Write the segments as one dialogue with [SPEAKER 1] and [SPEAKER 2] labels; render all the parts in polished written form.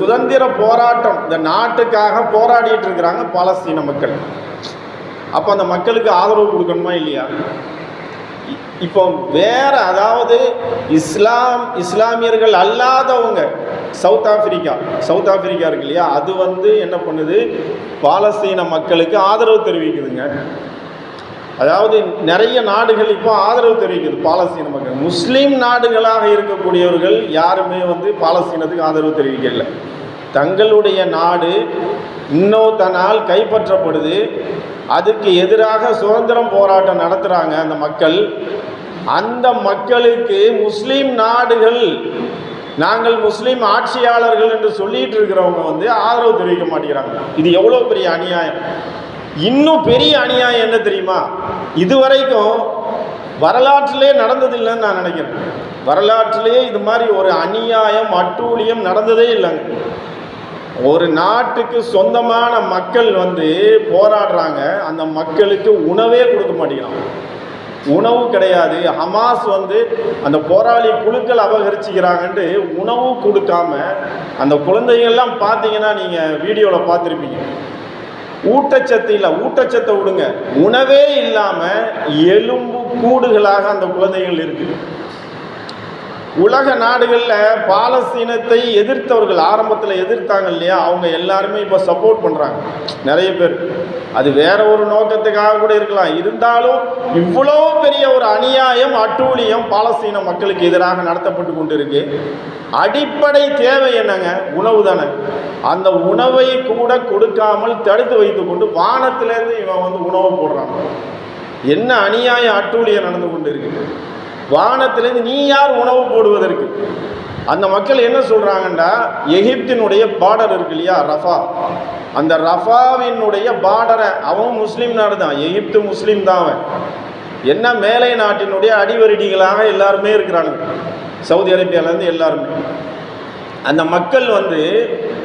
[SPEAKER 1] சுதந்திர போராட்டம், இந்த நாட்டுக்காக போராடிட்டு இருக்கிறாங்க பாலஸ்தீன மக்கள். அப்போ அந்த மக்களுக்கு ஆதரவு கொடுக்கணுமா இல்லையா? இப்போ வேற, அதாவது இஸ்லாமியர்கள் அல்லாதவங்க, சவுத் ஆப்பிரிக்கா இருக்கு இல்லையா, அது என்ன பண்ணுது, பாலஸ்தீன மக்களுக்கு ஆதரவு தெரிவிக்குதுங்க. அதாவது நிறைய நாடுகள் இப்போ ஆதரவு தெரிவிக்குது பாலஸ்தீன மக்கள். முஸ்லீம் நாடுகளாக இருக்கக்கூடியவர்கள் யாருமே பாலஸ்தீனத்துக்கு ஆதரவு தெரிவிக்கல. தங்களுடைய நாடு இன்னொருத்தனால் கைப்பற்றப்படுது, அதுக்கு எதிராக சுதந்திரம் போராட்டம் நடத்துகிறாங்க அந்த மக்கள். அந்த மக்களுக்கு முஸ்லீம் நாடுகள், நாங்கள் முஸ்லீம் ஆட்சியாளர்கள் என்று சொல்லிட்டு இருக்கிறவங்க ஆதரவு தெரிவிக்க மாட்டேங்கிறாங்க. இது எவ்வளோ பெரிய அநியாயம்! இன்னும் பெரிய அநியாயம் என்ன தெரியுமா? இதுவரைக்கும் வரலாற்றிலே நடந்ததில்லைன்னு நான் நினைக்கிறேன். வரலாற்றிலே இது மாதிரி ஒரு அநியாயம், அட்டூழியம் நடந்ததே இல்லைங்க. ஒரு நாட்டுக்கு சொந்தமான மக்கள் போராடுறாங்க, அந்த மக்களுக்கு உணவே கொடுக்க மாட்டேங்கிறாங்க. உணவு கிடையாது. ஹமாஸ் அந்த போராளி குழுக்கள் அபகரிச்சுக்கிறாங்கன்ட்டு உணவு கொடுக்காம, அந்த குழந்தைகள்லாம் பார்த்தீங்கன்னா நீங்கள் வீடியோவில் பார்த்துருப்பீங்க, ஊட்டச்சத்து இல்லை, ஊட்டச்சத்தை விடுங்க, உணவே இல்லாமல் எலும்பு கூடுகளாக அந்த குழந்தைகள் இருக்குது. உலக நாடுகளில் பாலஸ்தீனத்தை எதிர்த்தவர்கள், ஆரம்பத்தில் எதிர்த்தாங்க இல்லையா, அவங்க எல்லாருமே இப்போ சப்போர்ட் பண்ணுறாங்க நிறைய பேர். அது வேற ஒரு நோக்கத்துக்காக கூட இருக்கலாம். இருந்தாலும் இவ்வளோ பெரிய ஒரு அநியாயம், அட்டூழியம் பாலஸ்தீன மக்களுக்கு எதிராக நடத்தப்பட்டு கொண்டு இருக்கு. அடிப்படை தேவை என்னங்க? உணவு தானே. அந்த உணவை கூட கொடுக்காமல் தடுத்து வைத்து கொண்டு வானத்திலேருந்து இவன் உணவு போடுறான். என்ன அநியாயம், அட்டூழியம் நடந்து கொண்டு இருக்கு. வானத்திலேருந்து நீ யார் உணவு போடுவதற்கு? அந்த மக்கள் என்ன சொல்கிறாங்கன்னா, எகிப்தினுடைய பார்டர் இருக்கு இல்லையா, ரஃபா, அந்த ரஃபாவினுடைய பார்டரை, அவன் முஸ்லீம் நாடு தான், எகிப்து முஸ்லீம் தான். அவன் என்ன மேலை நாட்டினுடைய அடிவருடிகளாக எல்லாருமே இருக்கிறானுங்க, சவுதி அரேபியாவிலேருந்து எல்லாருமே. அந்த மக்கள்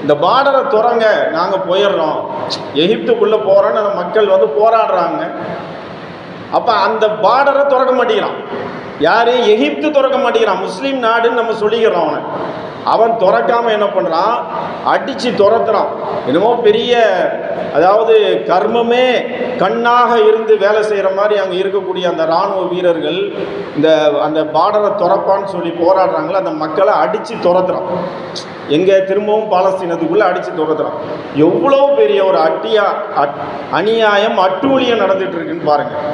[SPEAKER 1] இந்த பார்டரை திறங்க, நாங்கள் போயிடுறோம், எகிப்துக்குள்ளே போகிறோன்னு அந்த மக்கள் போராடுறாங்க. அப்போ அந்த பார்டரை திறக்க மாட்டேங்கிறான். யார்? எகிப்து திறக்க மாட்டேங்கிறான். முஸ்லீம் நாடுன்னு நம்ம சொல்லிக்கிறோம். அவன் திறக்காமல் என்ன பண்ணுறான், அடித்து துரத்துறான். என்னமோ பெரிய, அதாவது கர்மமே கண்ணாக இருந்து வேலை செய்கிற மாதிரி அங்கே இருக்கக்கூடிய அந்த இராணுவ வீரர்கள் அந்த பார்டரை திறப்பான்னு சொல்லி போராடுறாங்களே, அந்த மக்களை அடித்து துரத்துறான். எங்கே? திரும்பவும் பாலஸ்தீனத்துக்குள்ளே அடித்து துரத்துறான். எவ்வளோ பெரிய ஒரு அநியாயம், அட்டூழியம் நடந்துட்டு இருக்குன்னு பாருங்கள்.